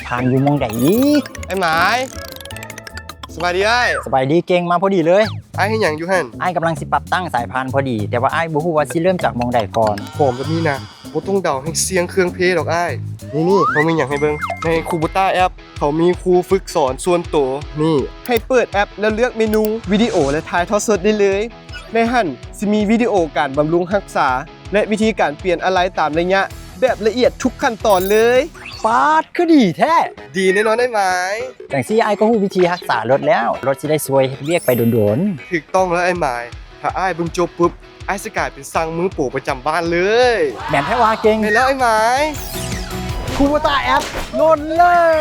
พานอยู่มองใดอีกไอ้หมายสบายดีไอ้ สบายดีเก่งมาพอดีเลย ไอ้ให้หยังอยู่หั่น ไอ้กำลังสิปรับตั้งสายพานพอดี แต่ว่าไอ้บ่ฮู้ว่าสิเริ่มจากมองใดก่อน ผมแบบนี้นะบ่ต้องเดาให้เสียงเครื่องเพลงดอกไอ้นี่เขามีหยังให้เบิ่งในคูบูต้าแอปเขามีครูฝึกสอนส่วนตัวนี่ให้เปิดแอปแล้วเลือกเมนูวิดีโอและถ่ายทอดสดได้เลยในหั่นสิมีวิดีโอการบำรุงรักษา และวิธีการเปลี่ยนอะไหล่ตามระยะแบบละเอียดทุกขั้นตอนเลย ปาดคือดีแท้ ดีแน่นอนได้ไหม จังซี่ไอ้ก็ฮู้วิธีรักษารถแล้วรถสิได้สวยเฮ็ดเวียกไปโดน ถูกต้องแล้วไอ้หมายถ้าไอ้ายเบิ่งจบปุ๊บไอ้ายสิกลายเป็นสั่งมือโปรประจำบ้านเลย ๆแม่นแท้ว่าเก่ง เห็นแล้วไอ้หมาย คูโบต้าแอปโหลดเลย